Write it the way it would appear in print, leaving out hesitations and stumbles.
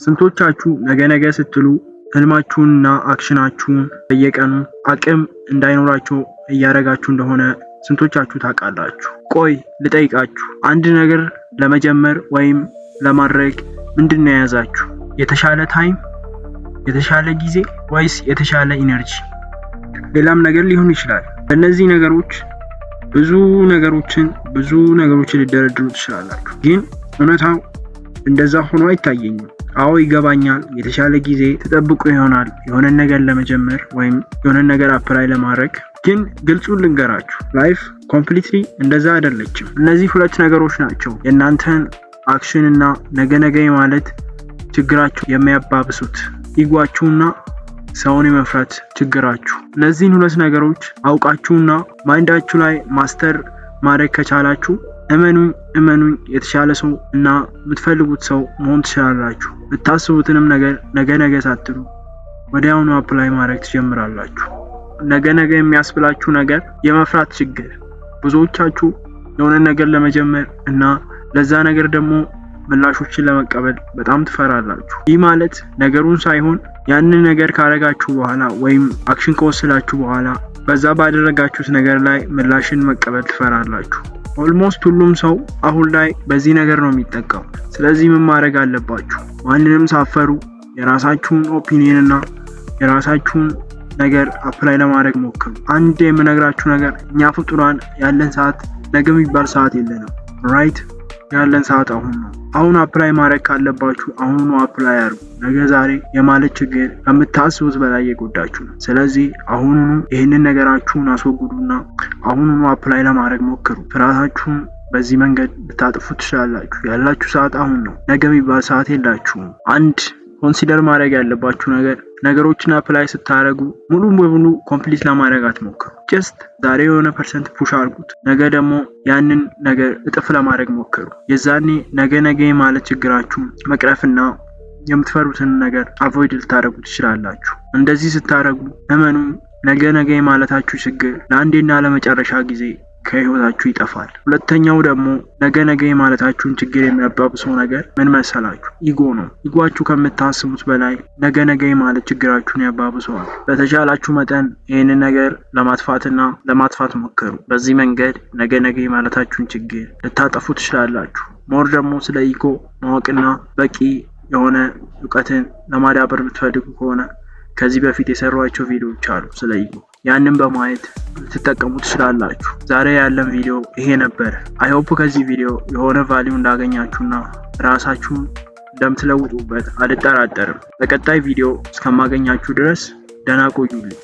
ስንቶቻችሁ ነገ ስትሉ ህልማችሁንና አክሽናችሁን በየቀኑ አቅም እንዳይኖራችሁ እያደረጋችሁ እንደሆነ ስንቶቻችሁ ታውቃላችሁ? ቆይ ልጠይቃችሁ፣ አንድ ነገር ለመጀመር ወይም ለማድረግ ምንድነው የያዛችሁ? የተሻለ ታይም፣ የተሻለ ጊዜ ወይስ የተሻለ ኢነርጂ? ሌላም ነገር ሊሆን ይችላል። በእነዚህ ነገሮች ብዙ ነገሮችን ሊደረድሩ ትችላላችሁ። ግን እውነታው እንደዛ ሆኖ አይታየኝም። አዎ ይገባኛል። የተሻለ ጊዜ ተጠብቆ ይሆናል የሆነ ነገር ለመጀመር ወይም የሆነ ነገር አፕላይ ለማድረግ። ግን ግልጹን ልንገራችሁ፣ ላይፍ ኮምፕሊትሊ እንደዛ አይደለችም። እነዚህ ሁለት ነገሮች ናቸው የእናንተን አክሽን እና ነገ ማለት ችግራችሁ የሚያባብሱት፣ ኢጓችሁና ሰውን የመፍራት ችግራችሁ። እነዚህን ሁለት ነገሮች አውቃችሁና ማይንዳችሁ ላይ ማስተር ማድረግ ከቻላችሁ እመኑኝ የተሻለ ሰው እና የምትፈልጉት ሰው መሆን ትችላላችሁ። የምታስቡትንም ነገር ነገ ሳትሉ ወዲያውኑ አፕላይ ማድረግ ትጀምራላችሁ። ነገ የሚያስብላችሁ ነገር የመፍራት ችግር። ብዙዎቻችሁ የሆነ ነገር ለመጀመር እና ለዛ ነገር ደግሞ ምላሾችን ለመቀበል በጣም ትፈራላችሁ። ይህ ማለት ነገሩን ሳይሆን ያንን ነገር ካረጋችሁ በኋላ ወይም አክሽን ከወሰዳችሁ በኋላ በዛ ባደረጋችሁት ነገር ላይ ምላሽን መቀበል ትፈራላችሁ። ኦልሞስት ሁሉም ሰው አሁን ላይ በዚህ ነገር ነው የሚጠቀሙ። ስለዚህ ምን ማድረግ አለባችሁ? ማንንም ሳፈሩ የራሳችሁን ኦፒኒየን እና የራሳችሁን ነገር አፕላይ ለማድረግ ሞክሩ። አንድ የምነግራችሁ ነገር፣ እኛ ፍጡራን ያለን ሰዓት ነገ የሚባል ሰዓት የለንም። ራይት? ያለን ሰዓት አሁን ነው። አሁን አፕላይ ማድረግ ካለባችሁ አሁኑ አፕላይ አድርጉ። ነገ ዛሬ የማለት ችግር ከምታስቡት በላይ የጎዳችሁ ነው። ስለዚህ አሁኑኑ ይህንን ነገራችሁን አስወግዱና አሁኑኑ አፕላይ ለማድረግ ሞክሩ። ፍርሃታችሁን በዚህ መንገድ ልታጥፉ ትችላላችሁ። ያላችሁ ሰዓት አሁን ነው። ነገ የሚባል ሰዓት የላችሁም። አንድ ኮንሲደር ማድረግ ያለባችሁ ነገር፣ ነገሮችን አፕላይ ስታደርጉ ሙሉ በሙሉ ኮምፕሊት ለማድረግ አትሞክሩ። ጀስት ዛሬ የሆነ ፐርሰንት ፑሽ አድርጉት። ነገ ደግሞ ያንን ነገር እጥፍ ለማድረግ ሞክሩ። የዛኔ ነገ ማለት ችግራችሁ መቅረፍና የምትፈሩትን ነገር አቮይድ ልታደርጉ ትችላላችሁ። እንደዚህ ስታደርጉ እመኑ ነገ ማለታችሁ ችግር ለአንዴና ለመጨረሻ ጊዜ ከህይወታችሁ ይጠፋል። ሁለተኛው ደግሞ ነገ ማለታችሁን ችግር የሚያባብሰው ነገር ምን መሰላችሁ? ኢጎ ነው። ኢጓችሁ ከምታስቡት በላይ ነገ ማለት ችግራችሁን ያባብሰዋል። በተቻላችሁ መጠን ይህንን ነገር ለማጥፋት ሞክሩ። በዚህ መንገድ ነገ ማለታችሁን ችግር ልታጠፉ ትችላላችሁ። ሞር ደግሞ ስለ ኢጎ ማወቅና በቂ የሆነ እውቀትን ለማዳበር የምትፈልጉ ከሆነ ከዚህ በፊት የሰሯቸው ቪዲዮዎች አሉ ስለ ኢጎ። ያንን በማየት ልትጠቀሙ ትችላላችሁ። ዛሬ ያለን ቪዲዮ ይሄ ነበር። አይ ሆፕ ከዚህ ቪዲዮ የሆነ ቫልዩ እንዳገኛችሁና ራሳችሁን እንደምትለውጡበት አልጠራጠርም። በቀጣይ ቪዲዮ እስከማገኛችሁ ድረስ ደህና ቆዩልኝ።